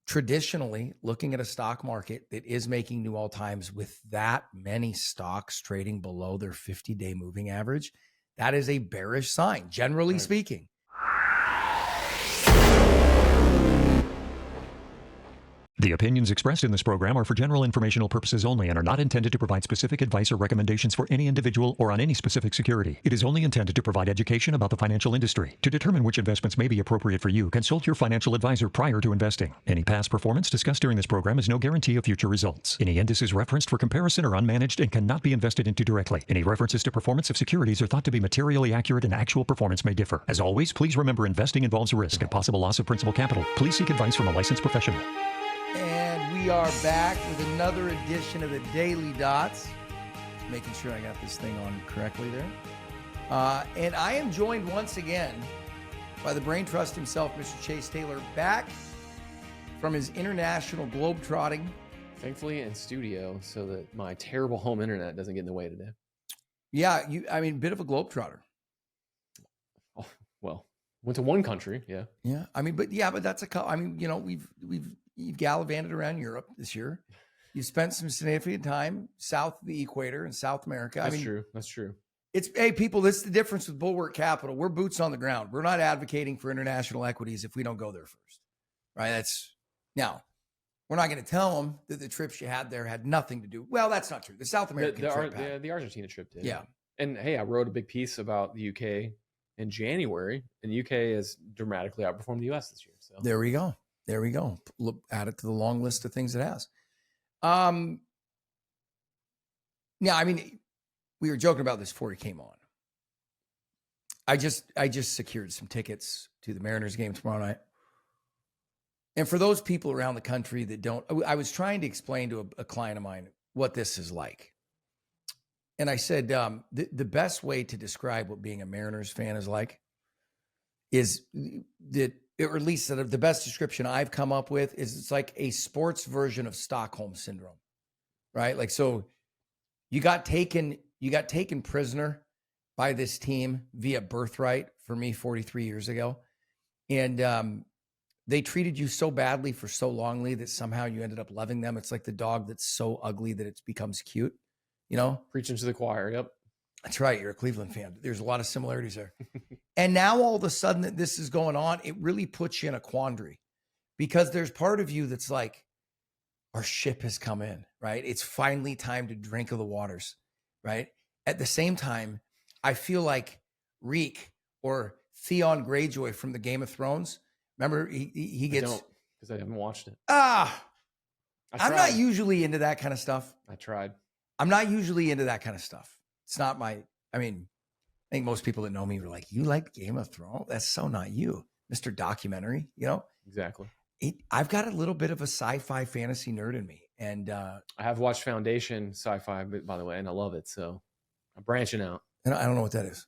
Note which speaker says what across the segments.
Speaker 1: traditionally, looking at a stock market that is making new all times with that many stocks trading below their 50-day moving average, that is a bearish sign, generally speaking.
Speaker 2: The opinions expressed in this program are for general informational purposes only and are not intended to provide specific advice or recommendations for any individual or on any specific security. It is only intended to provide education about the financial industry. To determine which investments may be appropriate for you, consult your financial advisor prior to investing. Any past performance discussed during this program is no guarantee of future results. Any indices referenced for comparison are unmanaged and cannot be invested into directly. Any references to performance of securities are thought to be materially accurate and actual performance may differ. As always, please remember investing involves risk and possible loss of principal capital. Please seek advice from a licensed professional.
Speaker 1: And we are back with another edition of the Daily Dots. Making sure I got this thing on correctly there. And I am joined once again by the brain trust himself, Mr. Chase Taylor, back from his international globetrotting.
Speaker 3: Thankfully in studio so that my terrible home internet doesn't get in the way today.
Speaker 1: Yeah, bit of a globetrotter.
Speaker 3: Oh, well, went to one country, yeah.
Speaker 1: Yeah, but that's you've gallivanted around Europe this year. You've spent some significant time south of the equator in South America.
Speaker 3: That's true.
Speaker 1: Hey, people, this is the difference with Bulwark Capital. We're boots on the ground. We're not advocating for international equities if we don't go there first, right? Now, we're not going to tell them that the trips you had there had nothing to do. Well, that's not true. The South American trip had.
Speaker 3: The Argentina trip did.
Speaker 1: Yeah.
Speaker 3: And hey, I wrote a big piece about the UK in January, and the UK has dramatically outperformed the US this year. So
Speaker 1: there we go. Look, add it to the long list of things it has. We were joking about this before he came on. I just secured some tickets to the Mariners game tomorrow night. And for those people around the country that don't, I was trying to explain to a client of mine what this is like. And I said, the best way to describe what being a Mariners fan is like is that, or at least the best description I've come up with is it's like a sports version of Stockholm syndrome, right? Like, so you got taken prisoner by this team via birthright for me 43 years ago. And they treated you so badly for so longly that somehow you ended up loving them. It's like the dog that's so ugly that it becomes cute, you know?
Speaker 3: Preaching to the choir. Yep.
Speaker 1: That's right. You're a Cleveland fan. There's a lot of similarities there. And now all of a sudden that this is going on, it really puts you in a quandary because there's part of you that's like, our ship has come in, right? It's finally time to drink of the waters, right? At the same time, I feel like Reek or Theon Greyjoy from the Game of Thrones. Remember, he gets...
Speaker 3: I don't, because I haven't watched it.
Speaker 1: I'm not usually into that kind of stuff.
Speaker 3: I tried.
Speaker 1: I'm not usually into that kind of stuff. It's not I think most people that know me were like, you like Game of Thrones? That's so not you, Mr. Documentary, you know?
Speaker 3: Exactly.
Speaker 1: I've got a little bit of a sci-fi fantasy nerd in me. And
Speaker 3: I have watched Foundation sci-fi, by the way, and I love it. So I'm branching out.
Speaker 1: And I don't know what that is.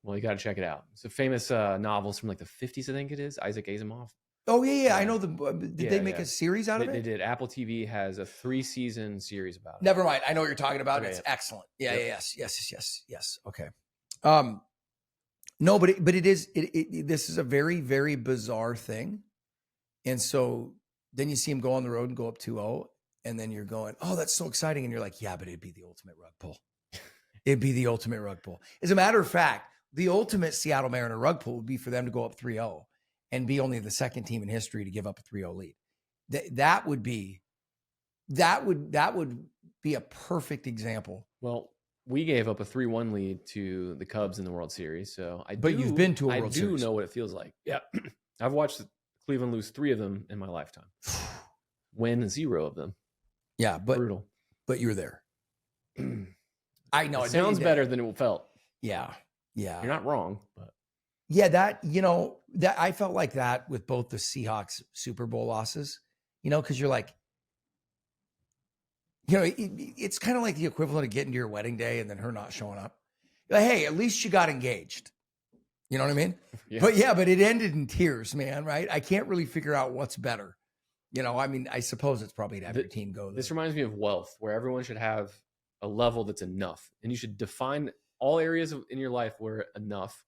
Speaker 3: Well, you got to check it out. It's a famous novels from like the 50s, I think it is. Isaac Asimov.
Speaker 1: Oh, yeah. I know. Did they make a series out of it?
Speaker 3: They did. Apple TV has a 3-season series about it.
Speaker 1: Never mind. I know what you're talking about.
Speaker 3: Okay,
Speaker 1: it's excellent. Yeah, yep. Yes. Okay. No, but it is. This is a very, very bizarre thing. And so then you see him go on the road and go up 2-0. And then you're going, oh, that's so exciting. And you're like, yeah, but it'd be the ultimate rug pull. It'd be the ultimate rug pull. As a matter of fact, the ultimate Seattle Mariner rug pull would be for them to go up 3-0 and be only the second team in history to give up a 3-0 lead. That would be a perfect example.
Speaker 3: Well, we gave up a 3-1 lead to the Cubs in the World Series. So
Speaker 1: you've been to a World Series.
Speaker 3: I do know what it feels like. Yeah. I've watched Cleveland lose 3 of them in my lifetime. Win 0 of them.
Speaker 1: Yeah, but
Speaker 3: brutal.
Speaker 1: But you're there. I know.
Speaker 3: It sounds better than it felt.
Speaker 1: Yeah.
Speaker 3: You're not wrong, but
Speaker 1: yeah, that I felt like that with both the Seahawks Super Bowl losses, because you're like, it's kind of like the equivalent of getting to your wedding day and then her not showing up. You're like, hey, at least you got engaged. You know what I mean? Yeah. But it ended in tears, man, right? I can't really figure out what's better. I suppose it's probably to have your team go there.
Speaker 3: This reminds me of wealth, where everyone should have a level that's enough. And you should define all areas in your life where enough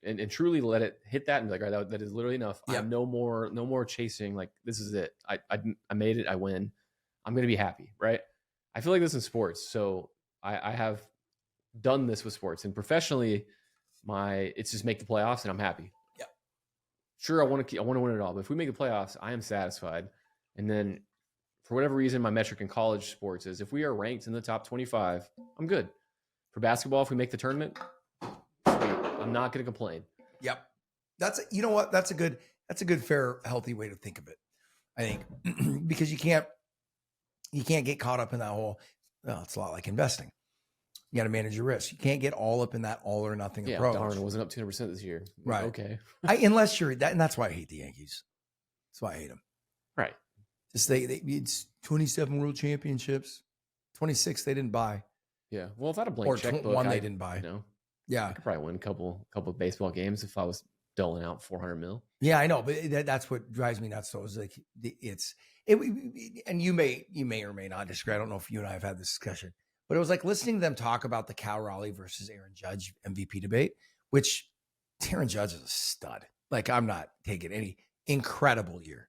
Speaker 3: and truly let it hit that and be like, all right, that is literally enough.
Speaker 1: Yep.
Speaker 3: I'm no more chasing. Like, this is it. I made it. I win. I'm going to be happy. Right. I feel like this in sports. So I have done this with sports, and professionally, it's just make the playoffs and I'm happy.
Speaker 1: Yeah.
Speaker 3: Sure. I want to win it all, but if we make the playoffs, I am satisfied. And then for whatever reason, my metric in college sports is if we are ranked in the top 25, I'm good. For basketball, if we make the tournament, I'm not going to complain.
Speaker 1: Yep. You know what? That's a good, fair, healthy way to think of it. I think because you can't get caught up in that whole, well, it's a lot like investing. You got to manage your risk. You can't get all up in that all or nothing approach.
Speaker 3: Darn, it wasn't up 200% this year.
Speaker 1: Right.
Speaker 3: Okay.
Speaker 1: Unless you're that, and that's why I hate the Yankees. That's why I hate them.
Speaker 3: Right.
Speaker 1: Just it's 27 world championships, 26 they didn't buy.
Speaker 3: Yeah. Well, if I had a blank checkbook,
Speaker 1: one they didn't buy.
Speaker 3: I could probably win a couple of baseball games if I was doling out 400 mil.
Speaker 1: Yeah, I know, but that's what drives me nuts. So it's like and you may or may not disagree. I don't know if you and I have had this discussion, but it was like listening to them talk about the Cal Raleigh versus Aaron Judge MVP debate, which Aaron Judge is a stud. Like, I'm not taking any incredible year.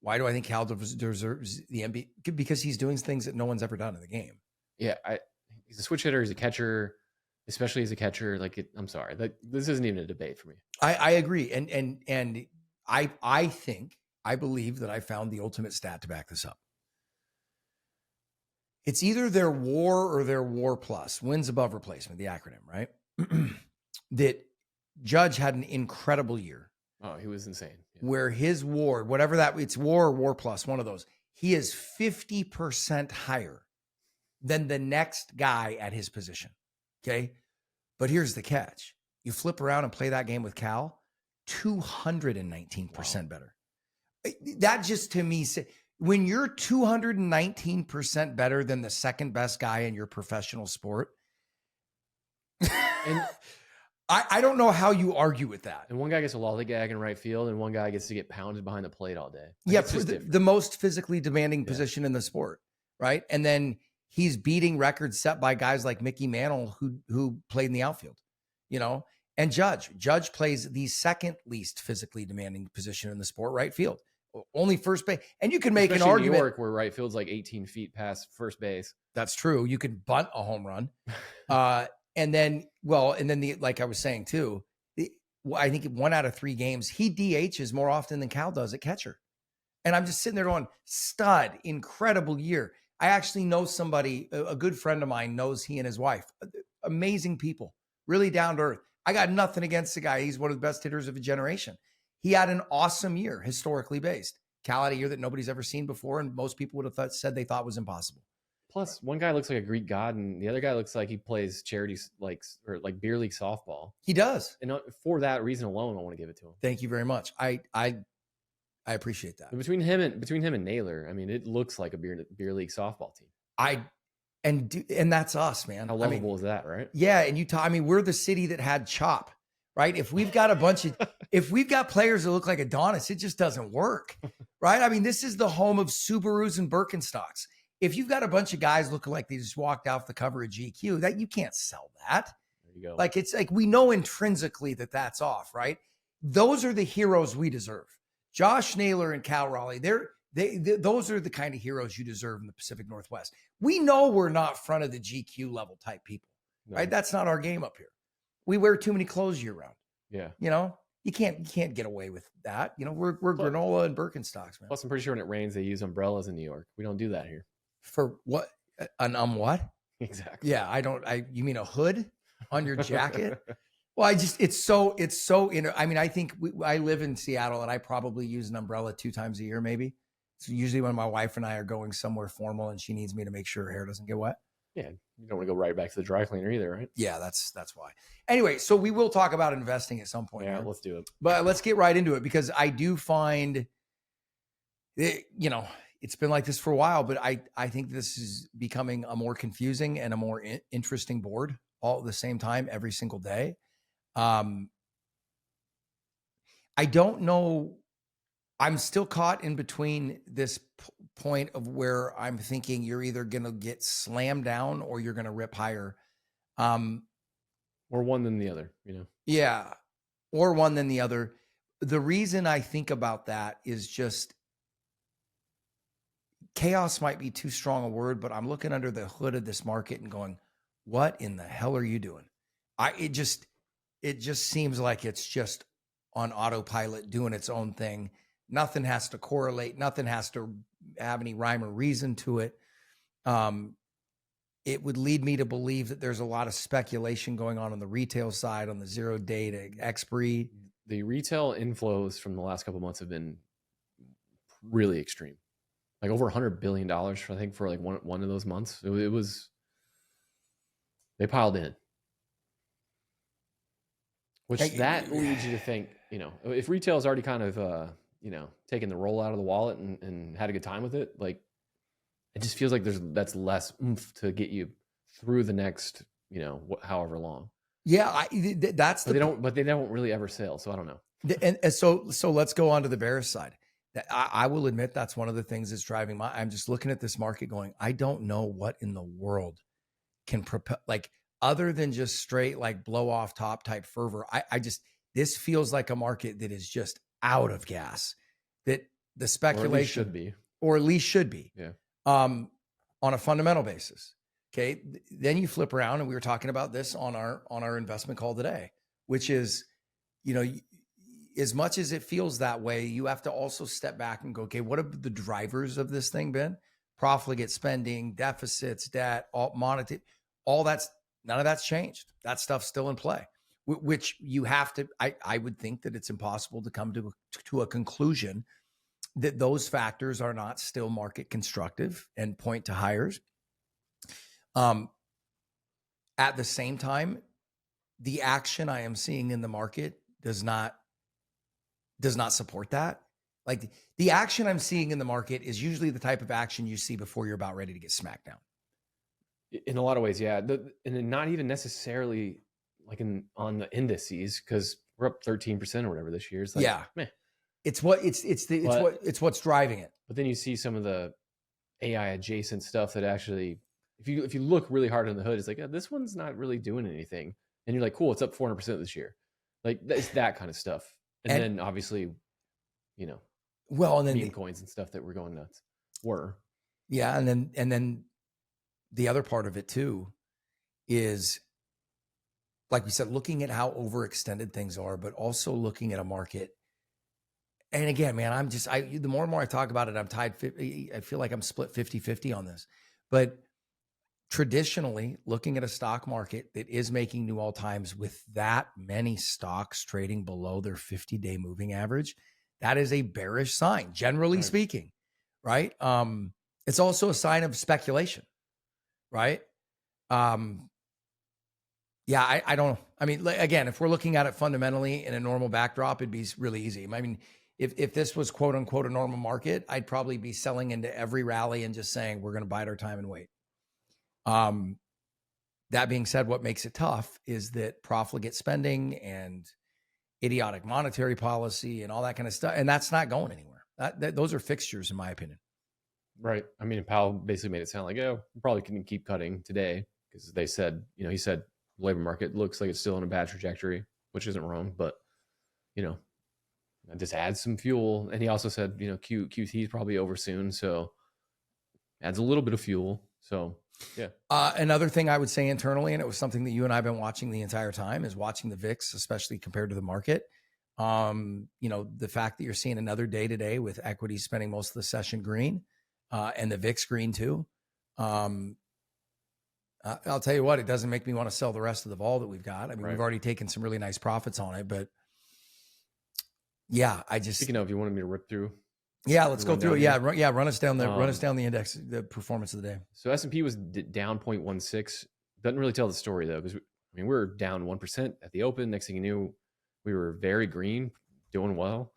Speaker 1: Why do I think Cal deserves the MVP? Because he's doing things that no one's ever done in the game.
Speaker 3: Yeah, he's a switch hitter. He's a catcher, especially as a catcher. I'm sorry, this isn't even a debate for me.
Speaker 1: I agree, and I believe that I found the ultimate stat to back this up. It's either their WAR or their WAR plus, wins above replacement, the acronym, right? That Judge had an incredible year.
Speaker 3: Oh, he was insane.
Speaker 1: Yeah. Where his WAR, whatever that, it's WAR or WAR plus, one of those, he is 50% higher than the next guy at his position. Okay. But here's the catch. You flip around and play that game with Cal, 219% better. That just, to me, when you're 219% better than the second best guy in your professional sport, and I don't know how you argue with that.
Speaker 3: And one guy gets a lollygag in right field, and one guy gets to get pounded behind the plate all day.
Speaker 1: Yeah, the most physically demanding position in the sport, right? And then he's beating records set by guys like Mickey Mantle, who played in the outfield, and Judge plays the second least physically demanding position in the sport, right field. Only first base. And you can make an argument.
Speaker 3: New York, where right field's like 18 feet past first base.
Speaker 1: That's true. You can bunt a home run. And then like I was saying too, I think 1 out of 3 games, he DHs more often than Cal does at catcher. And I'm just sitting there going, stud, incredible year. I actually know somebody, a good friend of mine knows he and his wife, amazing people, really down to earth. I got nothing against the guy. He's one of the best hitters of a generation. He had an awesome year, historically based. Cal had a year that nobody's ever seen before, and most people would have said they thought was impossible.
Speaker 3: Plus, one guy looks like a Greek god, and the other guy looks like he plays charity, like beer league softball.
Speaker 1: He does,
Speaker 3: and for that reason alone, I want to give it to him.
Speaker 1: Thank you very much. I appreciate that.
Speaker 3: And between him and Naylor, I mean, it looks like a beer league softball team.
Speaker 1: And that's us, man.
Speaker 3: How lovable is that, right?
Speaker 1: Yeah, and Utah. I mean, we're the city that had Chop, right? If we've got if we've got players that look like Adonis, it just doesn't work, right? I mean, this is the home of Subarus and Birkenstocks. If you've got a bunch of guys looking like they just walked off the cover of GQ, that you can't sell that.
Speaker 3: There you go.
Speaker 1: Like, it's like we know intrinsically that that's off, right? Those are the heroes we deserve. Josh Naylor and Cal Raleigh, those are the kind of heroes you deserve in the Pacific Northwest. We know we're not front of the GQ level type people, right? That's not our game up here. We wear too many clothes year round.
Speaker 3: Yeah.
Speaker 1: You can't get away with that. We're granola and Birkenstocks, man.
Speaker 3: Plus, I'm pretty sure when it rains, they use umbrellas in New York. We don't do that here.
Speaker 1: For what? What?
Speaker 3: Exactly.
Speaker 1: Yeah, you mean a hood on your jacket? Well, it's so I think I live in Seattle, and I probably use an umbrella 2 times a year, maybe. It's usually when my wife and I are going somewhere formal and she needs me to make sure her hair doesn't get wet.
Speaker 3: Yeah, you don't want to go right back to the dry cleaner either, right?
Speaker 1: Yeah, that's why. Anyway, so we will talk about investing at some point.
Speaker 3: Yeah, let's do it.
Speaker 1: But let's get right into it, because I do find it's been like this for a while, but I think this is becoming a more confusing and a more interesting board all at the same time every single day. I don't know. I'm still caught in between this point of where I'm thinking you're either going to get slammed down or you're going to rip higher.
Speaker 3: Or one than the other,
Speaker 1: Yeah. or one than the other. The reason I think about that is just chaos might be too strong a word, but I'm looking under the hood of this market and going, what in the hell are you doing? It just seems like it's just on autopilot doing its own thing. Nothing has to correlate. Nothing has to have any rhyme or reason to it. It would lead me to believe that there's a lot of speculation going on the retail side, on the 0 day to expiry.
Speaker 3: The retail inflows from the last couple of months have been really extreme. Like over $100 billion, I think, for like one of those months. It was, they piled in. Which that leads you to think, if retail is already kind of, taking the roll out of the wallet and had a good time with it, like, it just feels like that's less oomph to get you through the next, however long.
Speaker 1: Yeah,
Speaker 3: but they don't really ever sell. So I don't know.
Speaker 1: And so let's go on to the bearish side. I will admit that's one of the things that's driving I'm just looking at this market going, I don't know what in the world can propel, like, other than just straight, like, blow off top type fervor. This feels like a market that is just out of gas, that the speculation or at least should be.
Speaker 3: Yeah.
Speaker 1: On a fundamental basis. Okay. Then you flip around, and we were talking about this on our investment call today, which is, as much as it feels that way, you have to also step back and go, okay, what have the drivers of this thing been? Profligate spending, deficits, debt, none of that's changed. That stuff's still in play, which you have to, I would think that it's impossible to come to a conclusion that those factors are not still market constructive and point to higher. At the same time, the action I am seeing in the market does not support that. Like, the action I'm seeing in the market is usually the type of action you see before you're about ready to get smacked down.
Speaker 3: In a lot of ways, yeah. And not even necessarily like on the indices, because we're up 13% or whatever this year. It's like,
Speaker 1: yeah.
Speaker 3: Meh.
Speaker 1: It's what's driving it.
Speaker 3: But then you see some of the AI adjacent stuff that actually, if you look really hard on the hood, it's like, this one's not really doing anything. And you're like, cool, it's up 400% this year. Like, it's that kind of stuff. And then obviously,
Speaker 1: well, and then
Speaker 3: meme coins and stuff that were going nuts were.
Speaker 1: Yeah. And then the other part of it too is, like we said, looking at how overextended things are, but also looking at a market. And again, man, the more and more I talk about it, I'm tied. I feel like I'm split 50-50 on this. But traditionally, looking at a stock market that is making new all times with that many stocks trading below their 50-day moving average, that is a bearish sign, generally speaking, right? It's also a sign of speculation, right? Yeah, I don't know. I mean, again, if we're looking at it fundamentally in a normal backdrop, it'd be really easy. I mean, if this was quote unquote a normal market, I'd probably be selling into every rally and just saying, we're going to bide our time and wait. That being said, what makes it tough is that profligate spending and idiotic monetary policy and all that kind of stuff, and that's not going anywhere. Those are fixtures, in my opinion.
Speaker 3: Right. I mean, Powell basically made it sound like, we probably can keep cutting today, because they said, he said the labor market looks like it's still on a bad trajectory, which isn't wrong, but just adds some fuel. And he also said, QT is probably over soon, so adds a little bit of fuel. So yeah.
Speaker 1: Another thing I would say internally, and it was something that you and I have been watching the entire time, is watching the VIX, especially compared to the market. The fact that you're seeing another day today with equities spending most of the session green, and the VIX green too. I'll tell you what, it doesn't make me want to sell the rest of the vol that we've got. I mean, We've already taken some really nice profits on it, but yeah,
Speaker 3: Speaking of, you wanted me to rip through.
Speaker 1: Yeah, let's go through it. Yeah, run us down the index, the performance of the day.
Speaker 3: So S&P was down 0.16. Doesn't really tell the story though, because we were down 1% at the open. Next thing you knew, we were very green, doing well.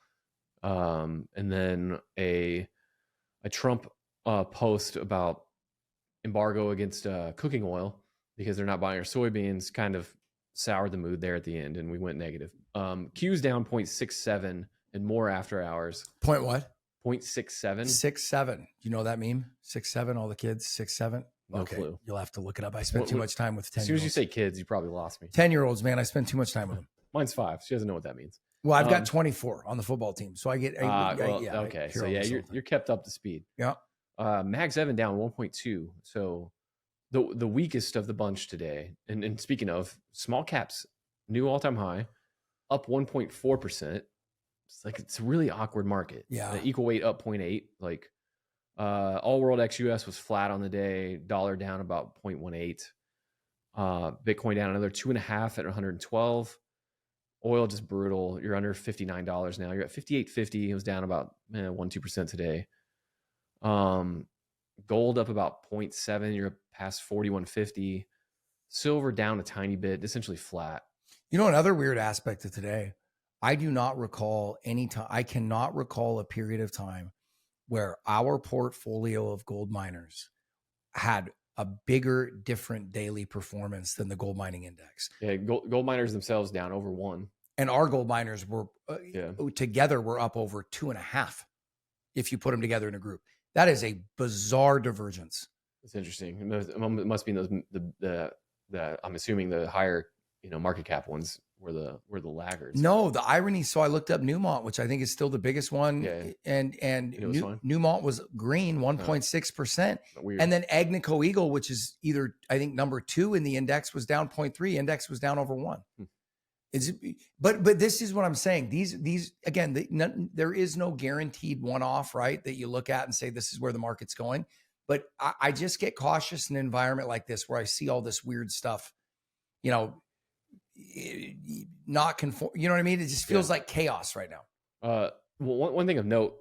Speaker 3: And then a Trump post about embargo against cooking oil, because they're not buying our soybeans, kind of soured the mood there at the end, and we went negative. Q's down 0.67 and more after hours.
Speaker 1: Point what?
Speaker 3: 0.67.
Speaker 1: 6.7. You know that meme? 6.7. All the kids. 6.7.
Speaker 3: No clue.
Speaker 1: You'll have to look it up. I spent too much time with 10.
Speaker 3: As soon as you say kids, you probably lost me.
Speaker 1: 10-year-olds, man. I spend too much time with them.
Speaker 3: Mine's 5. She doesn't know what that means.
Speaker 1: Well, I've got 24 on the football team, so I get.
Speaker 3: Okay, so yeah, you're kept up to speed.
Speaker 1: Yeah.
Speaker 3: Mag 7 down 1.2. So the weakest of the bunch today. And speaking of small caps, new all-time high, up 1.4%. It's a really awkward market.
Speaker 1: Yeah.
Speaker 3: The equal weight up 0.8. Like all world XUS was flat on the day. Dollar down about 0.18. Bitcoin down another 2.5 at 112. Oil just brutal. You're under $59 now. You're at 58.50. It was down about 1-2% today. Gold up about 0.7. You're past 41.50. Silver down a tiny bit, essentially flat.
Speaker 1: You know, another weird aspect of today, I do not recall any time. I cannot recall a period of time where our portfolio of gold miners had a bigger, different daily performance than the gold mining index.
Speaker 3: Yeah, gold miners themselves down over 1.
Speaker 1: And our gold miners were together were up over 2.5 if you put them together in a group. That is a bizarre divergence.
Speaker 3: It's interesting. It must be those the I'm assuming the higher market cap ones were the laggards.
Speaker 1: No, the irony. So I looked up Newmont, which I think is still the biggest one, and Newmont was green 1.6%, and then Agnico Eagle, which is either I think number 2 in the index, was down 0.3. Index was down over 1. But this is what I'm saying. These again, there is no guaranteed one-off, right? That you look at and say this is where the market's going. But I just get cautious in an environment like this where I see all this weird stuff, not conform. You know what I mean? It just feels like chaos right now.
Speaker 3: Well, one thing of note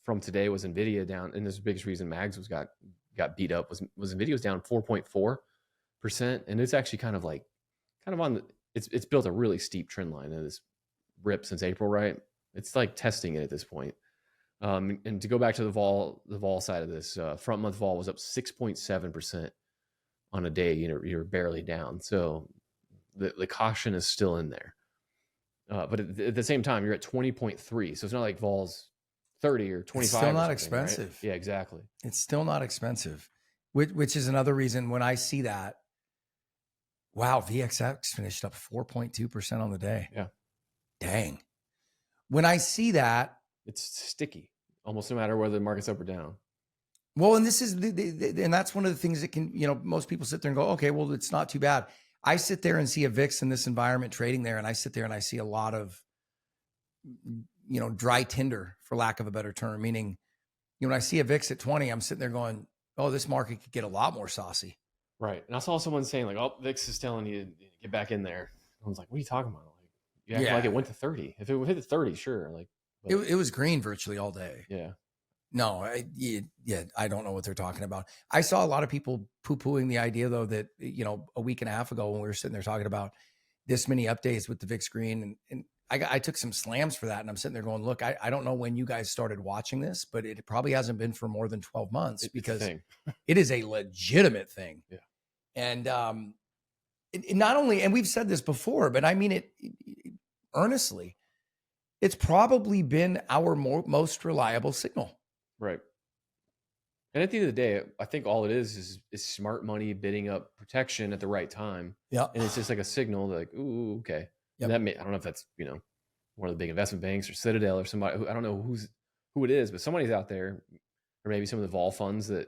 Speaker 3: from today was Nvidia down, and this is the biggest reason Mags got beat up was Nvidia was down 4.4%, and it's actually kind of on the. It's built a really steep trend line and it's ripped since April, right? It's like testing it at this point. And to go back to the vol side of this, front month vol was up 6.7% on a day. You're barely down. So the caution is still in there. But at the same time, you're at 20.3. So it's not like vol's 30 or 25. It's
Speaker 1: still not expensive.
Speaker 3: Right? Yeah, exactly.
Speaker 1: It's still not expensive, which is another reason when I see that. Wow, VXX finished up 4.2% on the day.
Speaker 3: Yeah.
Speaker 1: Dang. When I see that,
Speaker 3: it's sticky, almost no matter whether the market's up or down.
Speaker 1: Well, and this is and that's one of the things that can, most people sit there and go, okay, well, it's not too bad. I sit there and see a VIX in this environment trading there, and I sit there and I see a lot of, dry tinder, for lack of a better term, meaning, when I see a VIX at 20, I'm sitting there going, oh, this market could get a lot more saucy.
Speaker 3: Right. And I saw someone saying like, oh, VIX is telling you to get back in there. I was like, what are you talking about? Like it went to 30. If it hit the 30, sure. It
Speaker 1: was green virtually all day.
Speaker 3: Yeah.
Speaker 1: No, I don't know what they're talking about. I saw a lot of people poo-pooing the idea, though, that, a week and a half ago when we were sitting there talking about this many updates with the VIX green, and I took some slams for that. And I'm sitting there going, look, I don't know when you guys started watching this, but it probably hasn't been for more than 12 months because it is a legitimate thing.
Speaker 3: Yeah.
Speaker 1: And not only, and we've said this before, but I mean it earnestly, it's probably been our most reliable signal.
Speaker 3: Right. And at the end of the day, I think all it is smart money bidding up protection at the right time.
Speaker 1: Yeah.
Speaker 3: And it's just like a signal like, ooh, okay. Yep. I don't know if that's, one of the big investment banks or Citadel or somebody. I don't know who it is, but somebody's out there, or maybe some of the vol funds that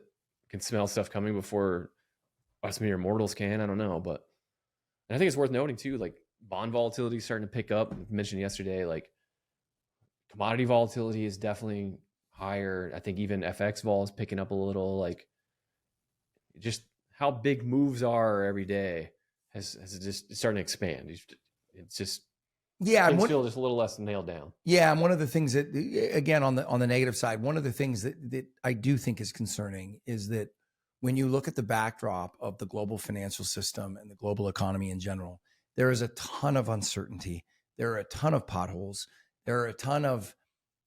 Speaker 3: can smell stuff coming before us mere mortals can. I don't know, but and I think it's worth noting too, like bond volatility is starting to pick up. I mentioned yesterday, like commodity volatility is definitely higher. I think even FX vol is picking up a little. Like just how big moves are every day has just starting to expand. It's just things feel just a little less nailed down.
Speaker 1: Yeah, and one of the things that, again, on the negative side, one of the things that I do think is concerning is that when you look at the backdrop of the global financial system and the global economy in general, there is a ton of uncertainty. There are a ton of potholes. There are a ton of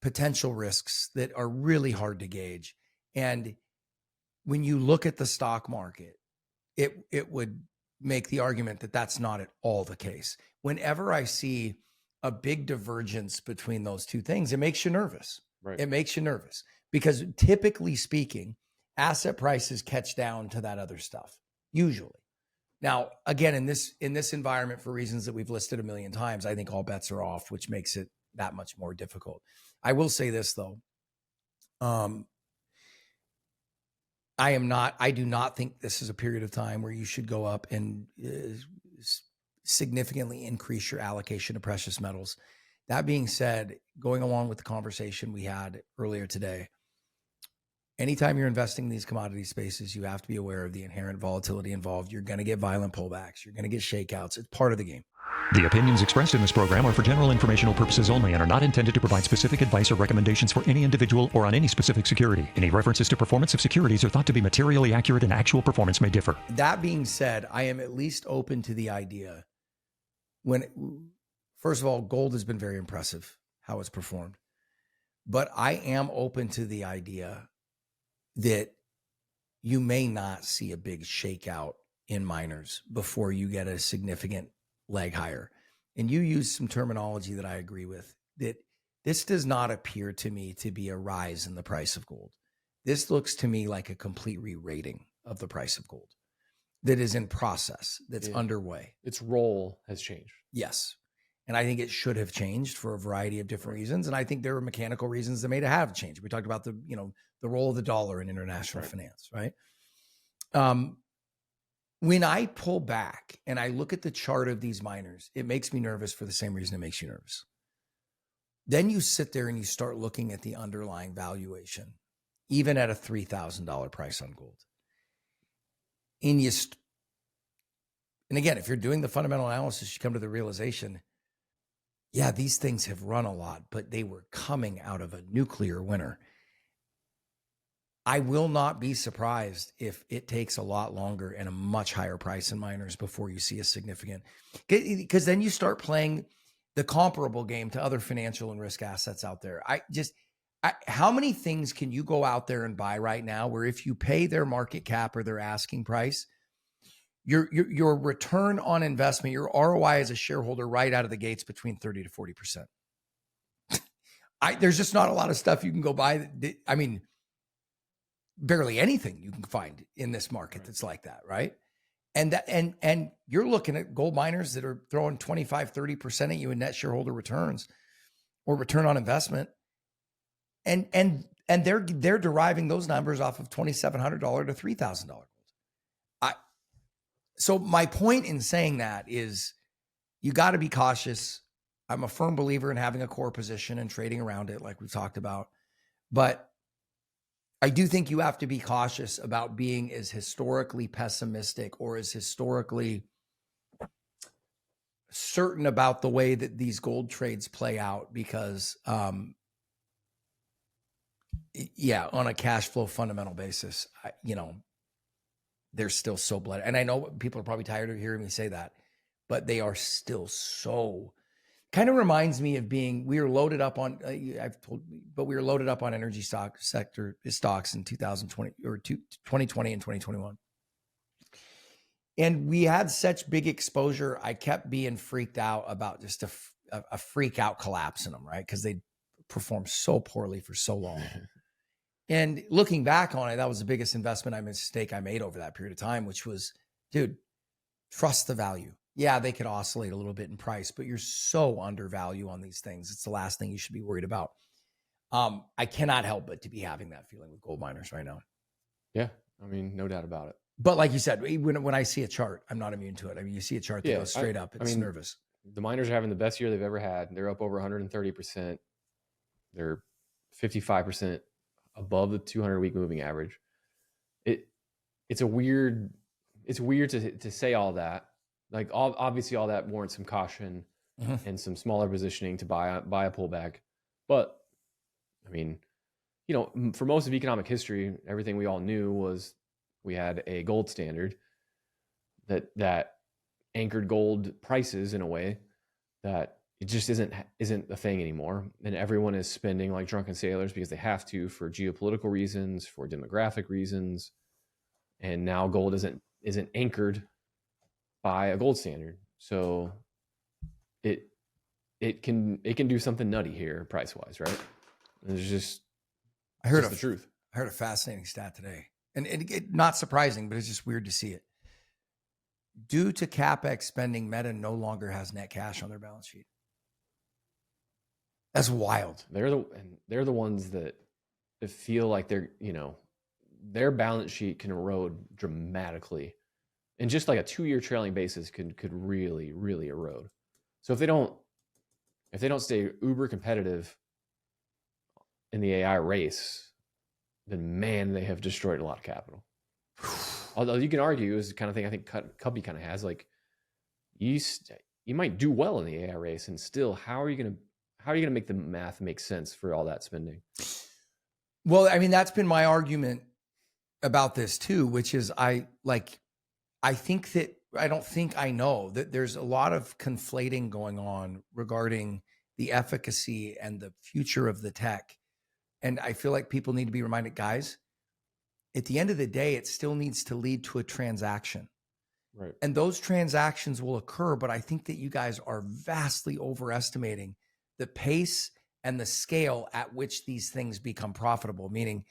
Speaker 1: potential risks that are really hard to gauge. And when you look at the stock market, it would make the argument that that's not at all the case. Whenever I see a big divergence between those two things, it makes you nervous.
Speaker 3: Right.
Speaker 1: It makes you nervous because typically speaking, asset prices catch down to that other stuff, usually. Now, again, in this environment, for reasons that we've listed a million times, I think all bets are off, which makes it that much more difficult. I will say this though. I do not think this is a period of time where you should go up and significantly increase your allocation of precious metals. That being said, going along with the conversation we had earlier today, anytime you're investing in these commodity spaces, you have to be aware of the inherent volatility involved. You're going to get violent pullbacks. You're going to get shakeouts. It's part of the game.
Speaker 2: The opinions expressed in this program are for general informational purposes only and are not intended to provide specific advice or recommendations for any individual or on any specific security. Any references to performance of securities are thought to be materially accurate and actual performance may differ.
Speaker 1: That being said, I am at least open to the idea first of all, gold has been very impressive, how it's performed. But I am open to the idea that you may not see a big shakeout in miners before you get a significant leg higher. And you use some terminology that I agree with, that this does not appear to me to be a rise in the price of gold. This looks to me like a complete re-rating of the price of gold that is in process, that's underway.
Speaker 3: Its role has changed.
Speaker 1: Yes. And I think it should have changed for a variety of different reasons. And I think there were mechanical reasons that made it have changed. We talked about the role of the dollar in international finance, right? When I pull back and I look at the chart of these miners, it makes me nervous for the same reason it makes you nervous. Then you sit there and you start looking at the underlying valuation, even at a $3,000 price on gold. And again, if you're doing the fundamental analysis, you come to the realization, yeah, these things have run a lot, but they were coming out of a nuclear winter. I will not be surprised if it takes a lot longer and a much higher price in miners before you see a significant, because then you start playing the comparable game to other financial and risk assets out there. How many things can you go out there and buy right now where if you pay their market cap or their asking price, your return on investment, your ROI as a shareholder right out of the gates between 30 to 40%. There's just not a lot of stuff you can go buy. Barely anything you can find in this market that's like that, right? And you're looking at gold miners that are throwing 25, 30% at you in net shareholder returns or return on investment. And they're deriving those numbers off of $2,700 to $3,000 gold. So my point in saying that is you got to be cautious. I'm a firm believer in having a core position and trading around it, like we've talked about. But I do think you have to be cautious about being as historically pessimistic or as historically certain about the way that these gold trades play out, because on a cash flow fundamental basis, they're still so bloody. And I know people are probably tired of hearing me say that, but they are still so, kind of reminds me of we were loaded up on, we were loaded up on energy stocks in 2020 or 2020 and 2021. And we had such big exposure. I kept being freaked out about just a freak out collapse in them, right? Because they performed so poorly for so long. And looking back on it, that was the biggest mistake I made over that period of time, which was, dude, trust the value. Yeah, they could oscillate a little bit in price, but you're so undervalued on these things. It's the last thing you should be worried about. I cannot help but to be having that feeling with gold miners right now.
Speaker 3: Yeah, no doubt about it.
Speaker 1: But like you said, when I see a chart, I'm not immune to it. You see a chart that goes straight up, it's nervous.
Speaker 3: The miners are having the best year they've ever had. They're up over 130%. They're 55% above the 200-week moving average. It's weird to say all that. Like obviously all that warrants some caution and some smaller positioning to buy a pullback. But for most of economic history, everything we all knew was we had a gold standard that anchored gold prices in a way that it just isn't a thing anymore. And everyone is spending like drunken sailors because they have to, for geopolitical reasons, for demographic reasons. And now gold isn't anchored by a gold standard. So it can do something nutty here price wise, right? It's just the truth.
Speaker 1: I heard a fascinating stat today. And it not surprising, but it's just weird to see it. due to CapEx spending, Meta no longer has net cash on their balance sheet. That's wild.
Speaker 3: They're the ones that feel like they're, their balance sheet can erode dramatically. And just like a 2-year trailing basis could really, really erode. So if they don't stay uber competitive in the AI race, then man, they have destroyed a lot of capital. Although you can argue is the kind of thing I think Cubby kind of has, like you might do well in the AI race, and still, how are you going to make the math make sense for all that spending?
Speaker 1: Well, I mean, that's been my argument about this too, which is I don't think I know that there's a lot of conflating going on regarding the efficacy and the future of the tech. And I feel like people need to be reminded, guys, at the end of the day, it still needs to lead to a transaction.
Speaker 3: Right.
Speaker 1: And those transactions will occur, but I think that you guys are vastly overestimating the pace and the scale at which these things become profitable. Meaning,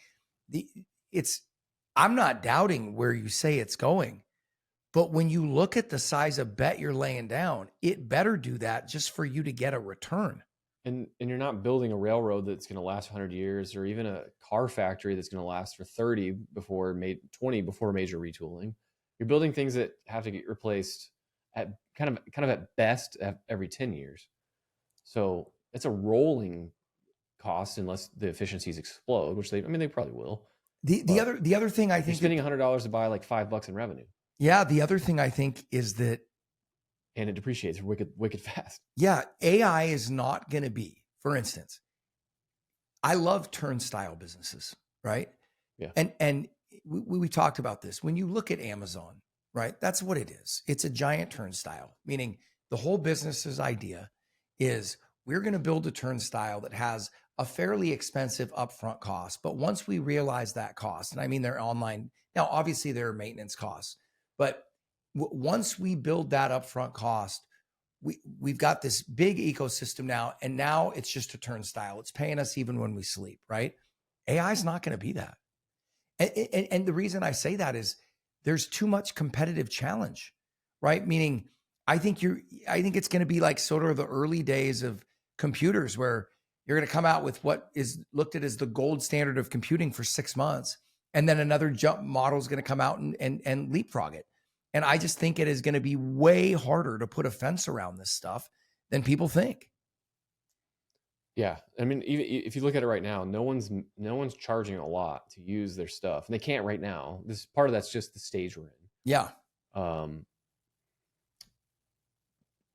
Speaker 1: I'm not doubting where you say it's going, but when you look at the size of bet you're laying down, it better do that just for you to get a return.
Speaker 3: And you're not building a railroad that's going to last 100 years, or even a car factory that's going to last for 30 before 20 before major retooling. You're building things that have to get replaced at kind of at best every 10 years. So it's a rolling cost unless the efficiencies explode, which they probably will.
Speaker 1: The other thing I think,
Speaker 3: you're spending $100 to buy like $5 in revenue.
Speaker 1: Yeah, the other thing I think is that,
Speaker 3: and it depreciates wicked fast.
Speaker 1: Yeah, AI is not going to be, for instance, I love turnstile businesses, right?
Speaker 3: Yeah.
Speaker 1: And we talked about this. When you look at Amazon, right? That's what it is. It's a giant turnstile, meaning the whole business's idea is we're going to build a turnstile that has a fairly expensive upfront cost. But once we realize that cost, and I mean, they're online. Now, obviously there are maintenance costs, but once we build that upfront cost, we've got this big ecosystem now, and now it's just a turnstile. It's paying us even when we sleep, right? AI is not going to be that. And the reason I say that is there's too much competitive challenge, right? Meaning, I think it's going to be like sort of the early days of computers, where you're going to come out with what is looked at as the gold standard of computing for 6 months, and then another jump model is going to come out and leapfrog it. And I just think it is going to be way harder to put a fence around this stuff than people think.
Speaker 3: Yeah, I mean, even if you look at it right now, no one's charging a lot to use their stuff, and they can't right now. This part of that's just the stage we're in.
Speaker 1: Yeah.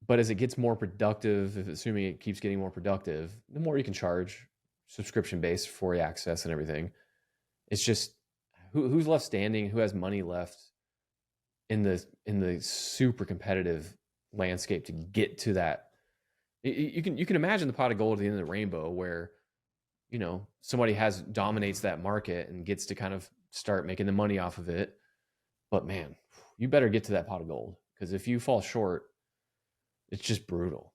Speaker 3: But as it gets more productive, assuming it keeps getting more productive, the more you can charge subscription based for access and everything. It's just who's left standing, who has money left in the super competitive landscape to get to that. You can imagine the pot of gold at the end of the rainbow, where somebody dominates that market and gets to kind of start making the money off of it. But man, you better get to that pot of gold, because if you fall short, it's just brutal.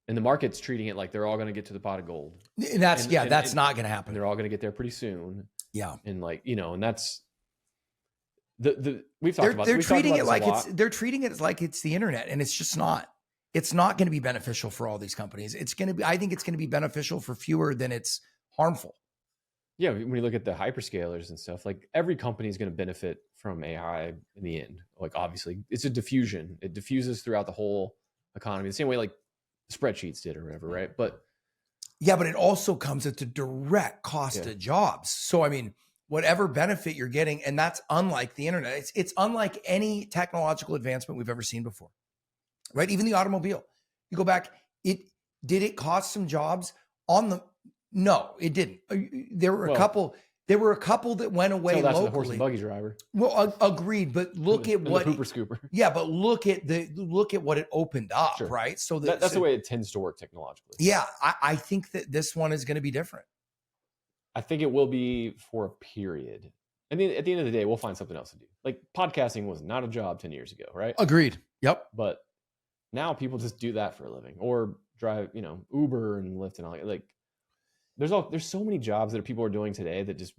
Speaker 3: And the market's treating it like they're all going to get to the pot of gold.
Speaker 1: And that's not going to happen.
Speaker 3: They're all going to get there pretty soon.
Speaker 1: Yeah.
Speaker 3: And and that's we've talked about.
Speaker 1: They're treating it like it's the internet, and it's just not. It's not going to be beneficial for all these companies. I think it's going to be beneficial for fewer than it's harmful.
Speaker 3: Yeah, when you look at the hyperscalers and stuff, like every company is going to benefit from AI in the end. Like obviously, it's a diffusion. It diffuses throughout the whole economy, the same way like spreadsheets did or whatever, right? But
Speaker 1: it also comes at the direct cost of jobs. So I mean, whatever benefit you're getting, and that's unlike the internet. It's unlike any technological advancement we've ever seen before, right? Even the automobile. You go back, did it cost some jobs on the? No, it didn't. There were a couple. There were a couple that went away
Speaker 3: that's
Speaker 1: locally.
Speaker 3: The horse and buggy driver.
Speaker 1: Well, agreed. But look at what
Speaker 3: the pooper scooper.
Speaker 1: Yeah, but look at what it opened up,
Speaker 3: Sure.
Speaker 1: right? So
Speaker 3: that's the way it tends to work technologically.
Speaker 1: Yeah, I think that this one is going to be different.
Speaker 3: I think it will be for a period. And then at the end of the day, we'll find something else to do. Like podcasting was not a job 10 years ago, right?
Speaker 1: Agreed. Yep.
Speaker 3: But now people just do that for a living, or drive, Uber and Lyft and all that. Like there's so many jobs that people are doing today that just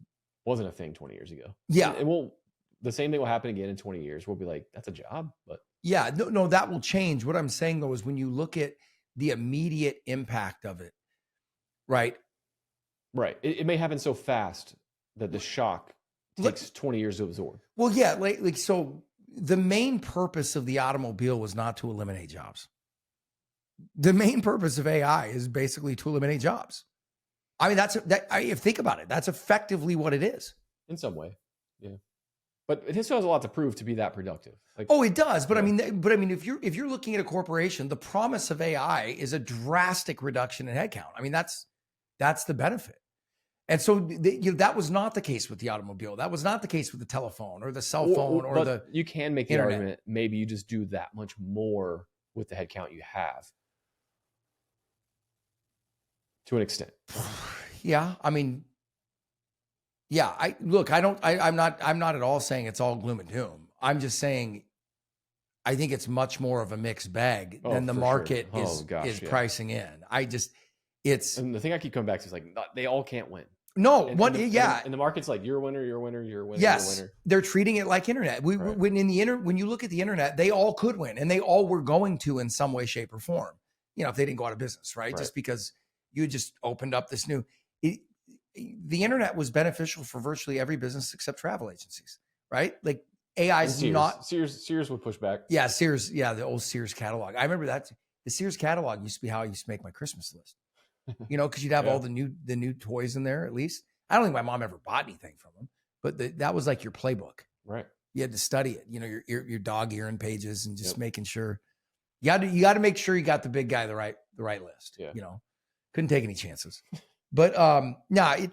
Speaker 3: wasn't a thing 20 years ago.
Speaker 1: Yeah.
Speaker 3: And the same thing will happen again in 20 years. We'll be like, that's a job, but
Speaker 1: Yeah, no, that will change. What I'm saying though is when you look at the immediate impact of it, right?
Speaker 3: Right. It may happen so fast that the shock takes 20 years to absorb.
Speaker 1: Well, yeah, like so the main purpose of the automobile was not to eliminate jobs. The main purpose of AI is basically to eliminate jobs. I mean, if think about it, that's effectively what it is.
Speaker 3: In some way. Yeah. But it still has a lot to prove to be that productive. Like,
Speaker 1: oh, it does. But yeah. I mean, if you're looking at a corporation, the promise of AI is a drastic reduction in headcount. I mean, that's the benefit. And so that was not the case with the automobile. That was not the case with the telephone or the cell phone or the
Speaker 3: you can make the
Speaker 1: internet.
Speaker 3: argument, maybe you just do that much more with the headcount you have. To an extent.
Speaker 1: Yeah. I mean, yeah, I'm not at all saying it's all gloom and doom. I'm just saying, I think it's much more of a mixed bag than the market is pricing in. And
Speaker 3: the thing I keep coming back to is like, they all can't win.
Speaker 1: No,
Speaker 3: and the market's like, you're a winner, you're a winner, you're a winner.
Speaker 1: Yes,
Speaker 3: you're a winner.
Speaker 1: They're treating it like internet. When you look at the internet, they all could win, and they all were going to in some way, shape, or form. You know, if they didn't go out of business, right? Just because you just opened up this new. The internet was beneficial for virtually every business except travel agencies, right? Like AI is not.
Speaker 3: Sears would push back.
Speaker 1: Yeah, Sears. Yeah, the old Sears catalog. I remember that. The Sears catalog used to be how I used to make my Christmas list. You know, because you'd have all the new toys in there. At least I don't think my mom ever bought anything from them, but that was like your playbook.
Speaker 3: Right.
Speaker 1: You had to study it. You know, your dog earing pages and just making sure. You got to make sure you got the big guy the right list.
Speaker 3: Yeah.
Speaker 1: You know, couldn't take any chances. But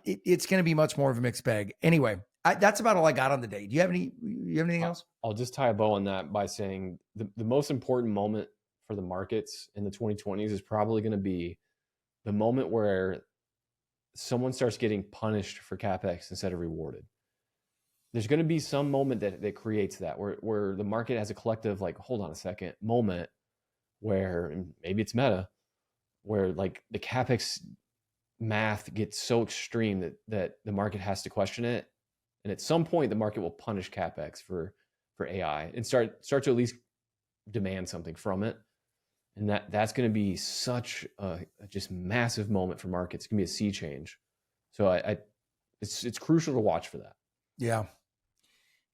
Speaker 1: it's going to be much more of a mixed bag. Anyway, that's about all I got on the day. Do you have anything else?
Speaker 3: I'll just tie a bow on that by saying the most important moment for the markets in the 2020s is probably going to be the moment where someone starts getting punished for CapEx instead of rewarded. There's going to be some moment that creates that where the market has a collective, like, hold on a second moment where, and maybe it's meta, where like the CapEx math gets so extreme that the market has to question it. And at some point the market will punish CapEx for AI and start to at least demand something from it. And that's going to be such a just massive moment for markets. It's going to be a sea change. So it's crucial to watch for that.
Speaker 1: Yeah.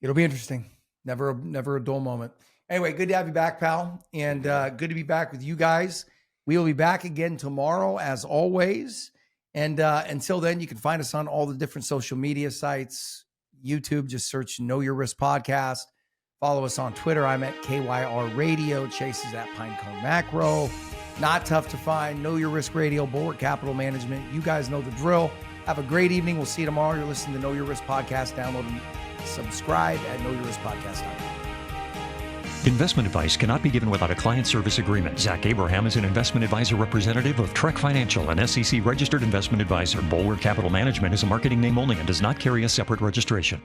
Speaker 1: It'll be interesting. Never a dull moment. Anyway, good to have you back, pal. And good to be back with you guys. We will be back again tomorrow, as always. And until then, you can find us on all the different social media sites. YouTube, just search Know Your Risk Podcast. Follow us on Twitter. I'm at KYR Radio. Chase is at Pinecone Macro. Not tough to find. Know Your Risk Radio, Bulwark Capital Management. You guys know the drill. Have a great evening. We'll see you tomorrow. You're listening to Know Your Risk Podcast. Download and subscribe at knowyourriskpodcast.com.
Speaker 2: Investment advice cannot be given without a client service agreement. Zach Abraham is an investment advisor representative of Trek Financial, an SEC-registered investment advisor. Bulwark Capital Management is a marketing name only and does not carry a separate registration.